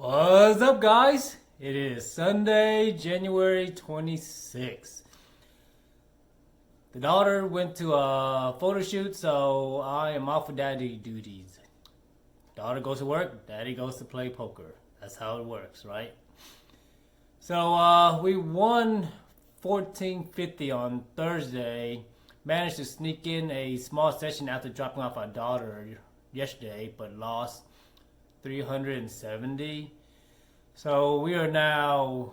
What's up, guys? It is Sunday, January 26th. The daughter went to a photo shoot, so I am off for daddy duties. Daughter goes to work, daddy goes to play poker. That's how it works, right? So we won 1450 on Thursday. Managed to sneak in a small session after dropping off our daughter yesterday, but lost 370. So we are now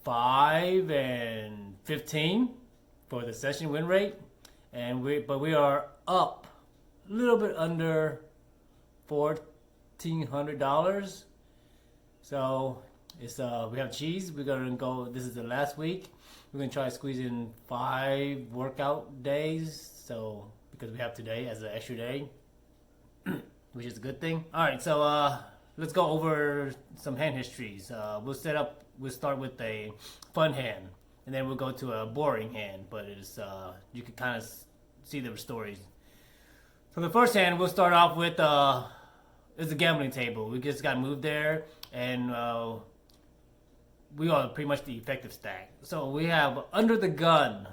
5-15 for the session win rate, and we are up a little bit under $1,400. So it's we have cheese. We're gonna go. This is the last week. We're gonna try to squeeze in 5 workout days. So because we have today as an extra day, which is a good thing. All right, so let's go over some hand histories. We'll start with a fun hand, and then we'll go to a boring hand. But it's you can kind of see the stories. So the first hand we'll start off with is a gambling table. We just got moved there, and we are pretty much the effective stack. So we have under the gun.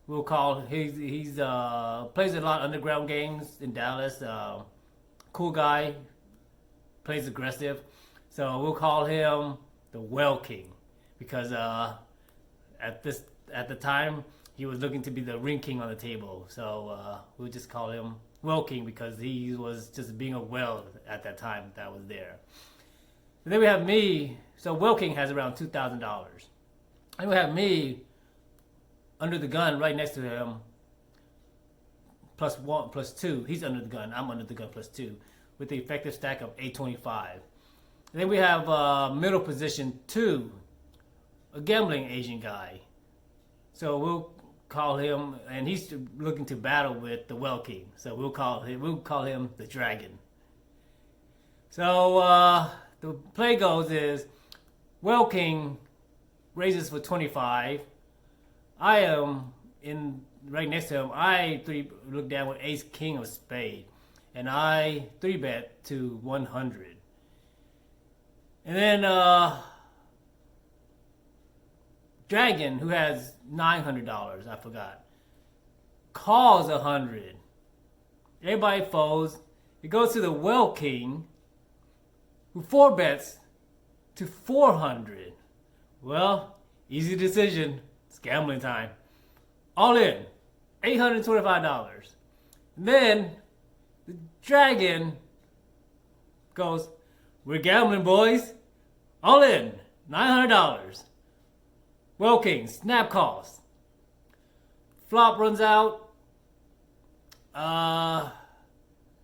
We'll call he's plays a lot of underground games in Dallas. Cool guy, plays aggressive. So we'll call him the WhaleKing because at the time he was looking to be the ring king on the table. So we'll just call him WhaleKing because he was just being a whale at that time that was there. And then we have me. So WhaleKing has around $2,000. And we have me under the gun right next to him. +1, +2. He's under the gun. I'm under the gun +2 with the effective stack of 825. And then we have middle position 2, a gambling Asian guy. So we'll call him, and he's looking to battle with the WhaleKing. So we'll call him the Dragon. So the play goes is WhaleKing raises for 25. I am in right next to him. I look down with Ace King of Spade, and I 3-bet to 100. And then Dragon, who has $900, I forgot, calls 100. Everybody folds. It goes to the WhaleKing, who 4-bets to 400. Well, easy decision. It's gambling time. All in, $825. And then the Dragon goes, "We're gambling, boys. All in, $900. WhaleKing, snap calls. Flop runs out.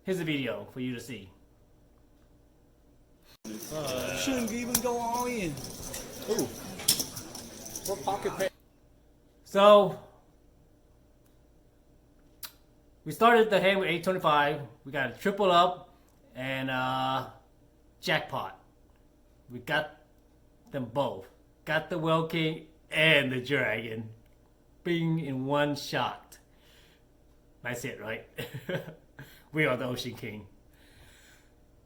Here's a video for you to see. Shouldn't even go all in. Ooh. What pocket pay? So we started the hand with 825. We got a triple up and jackpot. We got them both. Got the WhaleKing and the Dragon being in one shot. That's it, right? We are the Ocean King.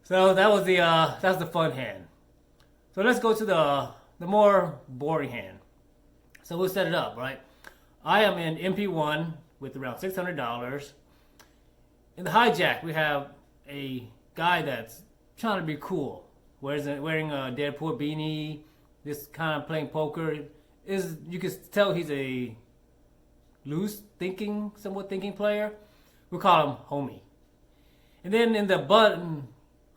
So that was the fun hand. So let's go to the more boring hand. So we'll set it up, right? I am in MP1 with around $600. In the hijack, we have a guy that's trying to be cool, wearing a Deadpool beanie, this kind of playing poker. You can tell he's a somewhat thinking player. We'll call him Homie. And then in the button,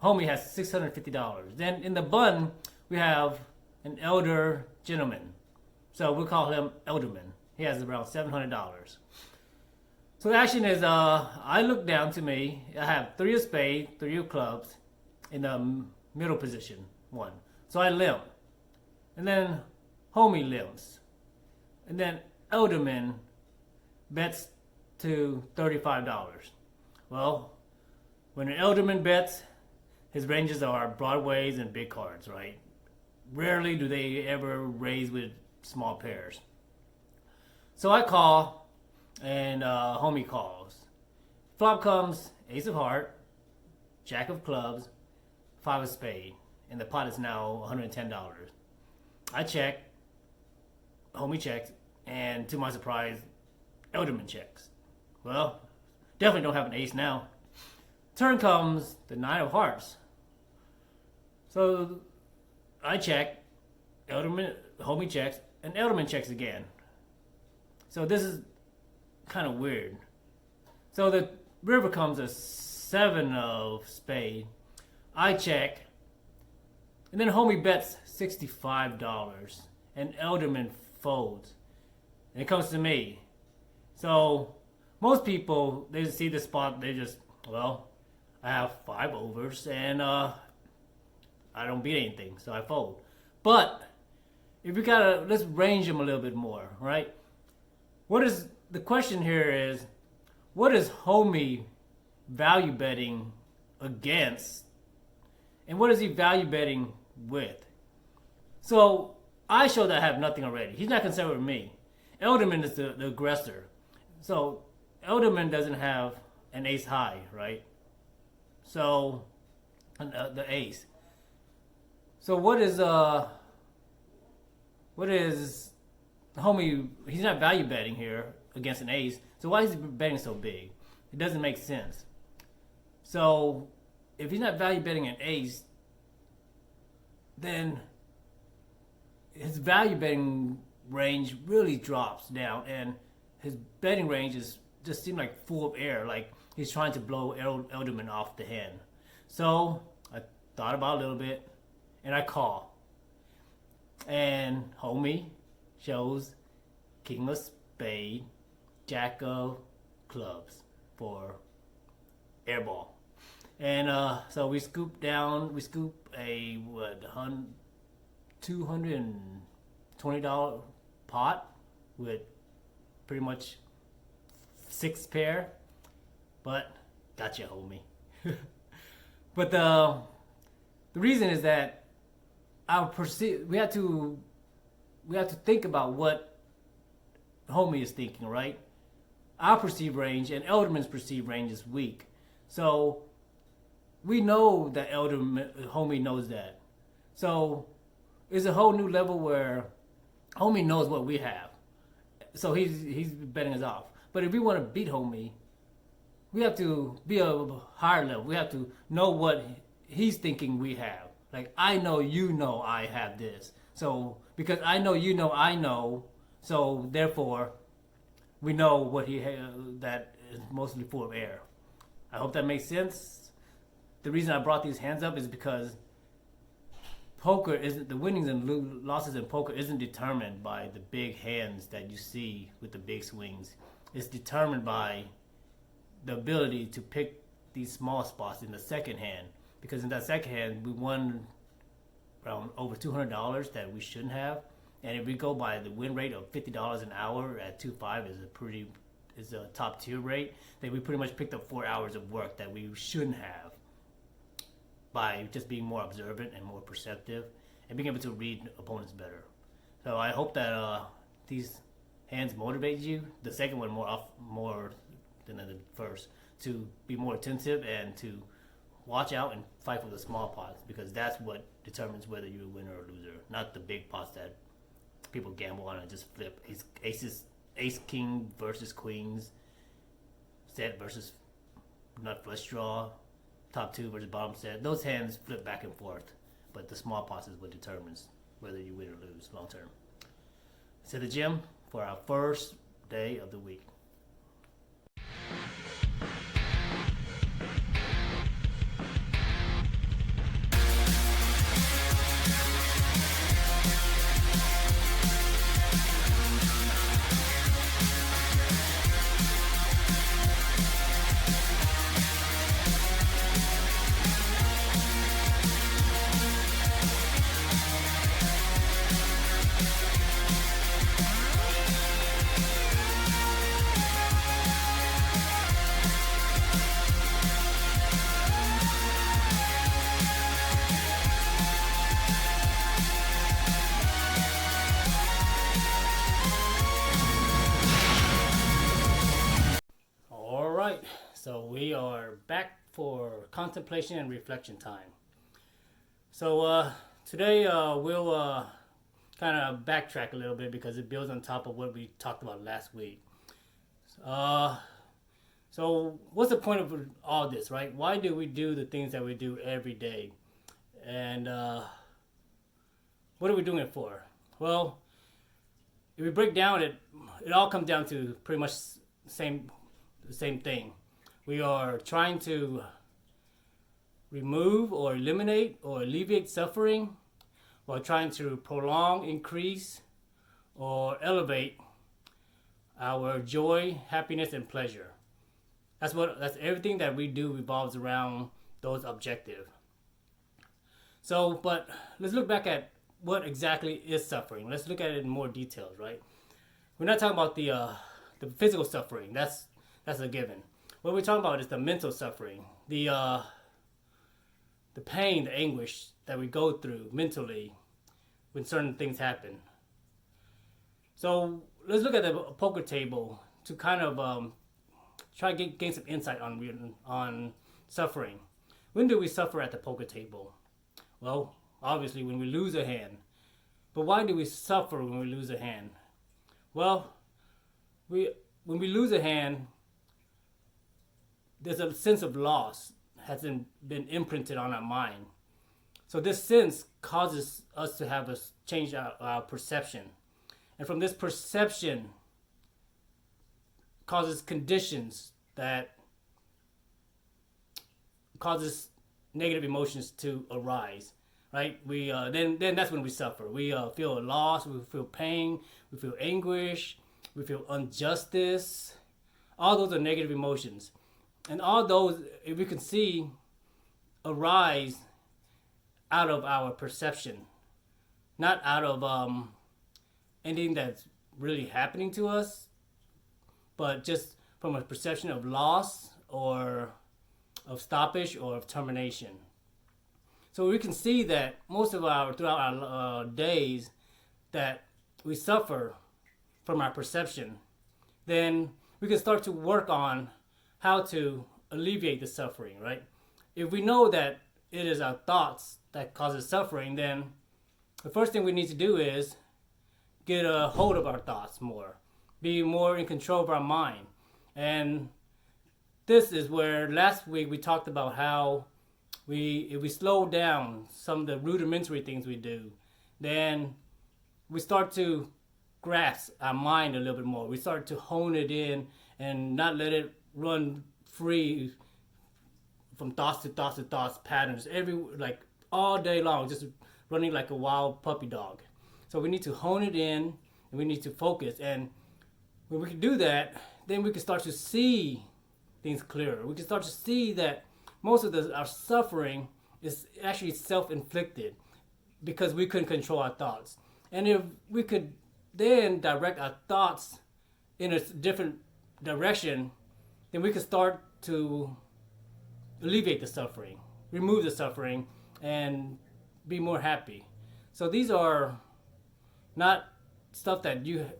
Homie has $650. Then in the button, we have an elder gentleman. So we'll call him Elderman. He has around $700. So the action is, I look down to me. I have 3 of spades, 3 of clubs in the middle position, 1. So I limp. And then Homie limps. And then Elderman bets to $35. Well, when an Elderman bets, his ranges are broadways and big cards, right? Rarely do they ever raise with small pairs. So I call, and Homie calls. Flop comes Ace of Heart, Jack of Clubs, 5 of Spade. and the pot is now $110. I check, homie checks, and to my surprise, Elderman checks. Well, definitely don't have an ace now. Turn comes the 9 of hearts. So I check, homie checks, and Elderman checks again. So this is kind of weird. So the river comes a 7 of spade. I check, and then homie bets $65, and Elderman folds. And it comes to me. So most people, they see the spot, they just, well, I have 5 overs, and I don't beat anything, so I fold. But if we gotta, let's range them a little bit more, right? The question here is, what is homie value betting against, and what is he value betting with? So I show that I have nothing already. He's not concerned with me. Elderman is the aggressor. So Elderman doesn't have an ace high, right? So the ace. So what is homie? He's not value betting here against an ace. So why is he betting so big? It doesn't make sense. So if he's not value betting an ace, then his value betting range really drops down, and his betting range just seemed like full of air, like he's trying to blow Elderman off the hand. So I thought about it a little bit, and I call. And homie shows king of spade, jack of clubs for airball. And so we scoop a $220 pot with pretty much 6 pair, but gotcha, homie. But the reason is that we have to think about what homie is thinking, right? Our perceived range and Elderman's perceived range is weak, so we know that homie knows that. So it's a whole new level where homie knows what we have, so he's betting us off. But if we want to beat homie, we have to be a higher level. We have to know what he's thinking we have. Like, I know you know I have this. So because I know you know I know, so therefore we know what he that is mostly full of air. I hope that makes sense. The reason I brought these hands up is because poker isn't, the winnings and losses in poker isn't determined by the big hands that you see with the big swings. It's determined by the ability to pick these small spots in the second hand. Because in that second hand, we won around over $200 that we shouldn't have. And if we go by the win rate of $50 an hour at 2.5 is a top tier rate, then we pretty much picked up 4 hours of work that we shouldn't have by just being more observant and more perceptive and being able to read opponents better. So I hope that these hands motivate you. The second one more than the first, to be more attentive and to watch out and fight for the small pots, because that's what determines whether you're a winner or a loser, not the big pots that people gamble on and just flip. Ace king versus queens, set versus nut flush draw, top 2 versus bottom set. Those hands flip back and forth, but the small pots is what determines whether you win or lose long term. It's at the gym for our first day of the week. So we are back for contemplation and reflection time. So today we'll kind of backtrack a little bit because it builds on top of what we talked about last week. So what's the point of all this, right? Why do we do the things that we do every day? And what are we doing it for? Well, if we break down it all comes down to pretty much the same thing. We are trying to remove or eliminate or alleviate suffering while trying to prolong, increase, or elevate our joy, happiness, and pleasure. That's everything that we do revolves around those objectives. So, but let's look back at what exactly is suffering. Let's look at it in more details, right? We're not talking about the physical suffering. That's a given. What we're talking about is the mental suffering, the pain, the anguish that we go through mentally when certain things happen. So let's look at the poker table to kind of try to gain some insight on suffering. When do we suffer at the poker table? Well, obviously when we lose a hand. But why do we suffer when we lose a hand? Well, when we lose a hand, there's a sense of loss has been imprinted on our mind. So this sense causes us to have a change our perception. And from this perception causes conditions that causes negative emotions to arise, right? We then that's when we suffer. We feel loss, we feel pain, we feel anguish, we feel injustice. All those are negative emotions. And all those, if we can see, arise out of our perception, not out of anything that's really happening to us, but just from a perception of loss or of stoppage or of termination. So we can see that throughout our days that we suffer from our perception. Then we can start to work on how to alleviate the suffering, right? If we know that it is our thoughts that causes suffering, then the first thing we need to do is get a hold of our thoughts more, be more in control of our mind. And this is where last week we talked about how if we slow down some of the rudimentary things we do, then we start to grasp our mind a little bit more. We start to hone it in and not let it run free from thoughts to thoughts to thoughts, patterns, all day long, just running like a wild puppy dog. So we need to hone it in and we need to focus. And when we can do that, then we can start to see things clearer. We can start to see that most of our suffering is actually self-inflicted because we couldn't control our thoughts. And if we could then direct our thoughts in a different direction, then we could start to alleviate the suffering, remove the suffering, and be more happy. So these are not stuff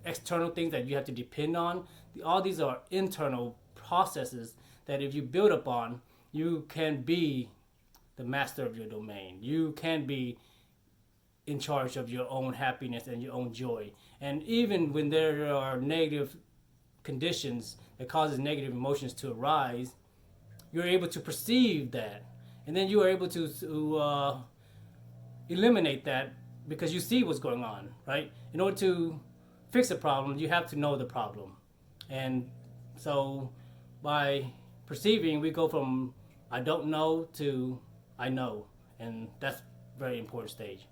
external things that you have to depend on. All these are internal processes that if you build upon, you can be the master of your domain. You can be in charge of your own happiness and your own joy. And even when there are negative conditions that causes negative emotions to arise, you're able to perceive that. And then you are able to eliminate that because you see what's going on, right? In order to fix a problem, you have to know the problem. And so by perceiving, we go from I don't know to I know. And that's a very important stage.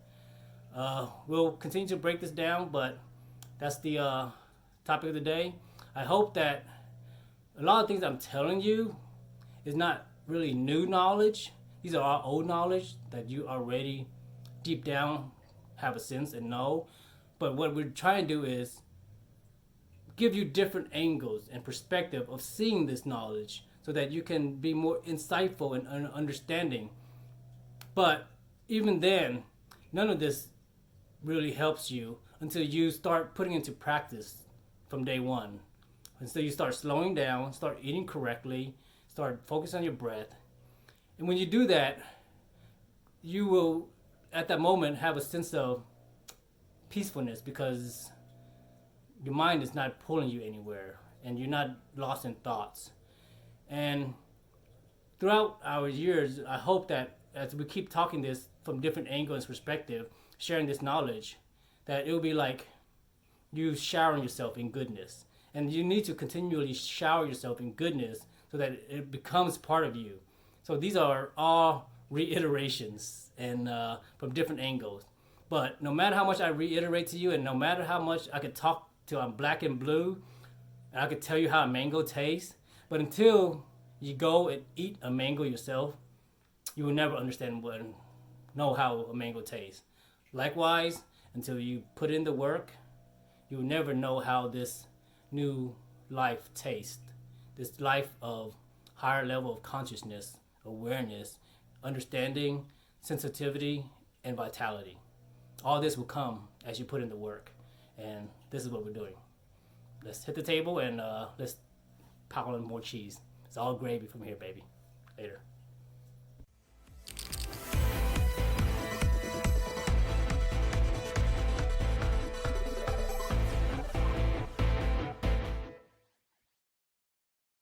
We'll continue to break this down, but that's the topic of the day. I hope that a lot of things I'm telling you is not really new knowledge. These are all old knowledge that you already deep down have a sense and know. But what we're trying to do is give you different angles and perspective of seeing this knowledge so that you can be more insightful and understanding. But even then, none of this really helps you until you start putting into practice from day one. And so you start slowing down, start eating correctly, start focusing on your breath. And when you do that, you will at that moment have a sense of peacefulness because your mind is not pulling you anywhere and you're not lost in thoughts. And throughout our years, I hope that as we keep talking this from different angles and perspective, sharing this knowledge, that it will be like you showering yourself in goodness. And you need to continually shower yourself in goodness so that it becomes part of you. So these are all reiterations and from different angles. But no matter how much I reiterate to you, and no matter how much I could talk till I'm black and blue, and I could tell you how a mango tastes, but until you go and eat a mango yourself, you will never understand know how a mango tastes. Likewise, until you put in the work, you will never know how this new life tastes. This life of higher level of consciousness, awareness, understanding, sensitivity, and vitality. All this will come as you put in the work. And this is what we're doing. Let's hit the table and let's pile in more cheese. It's all gravy from here, baby. Later.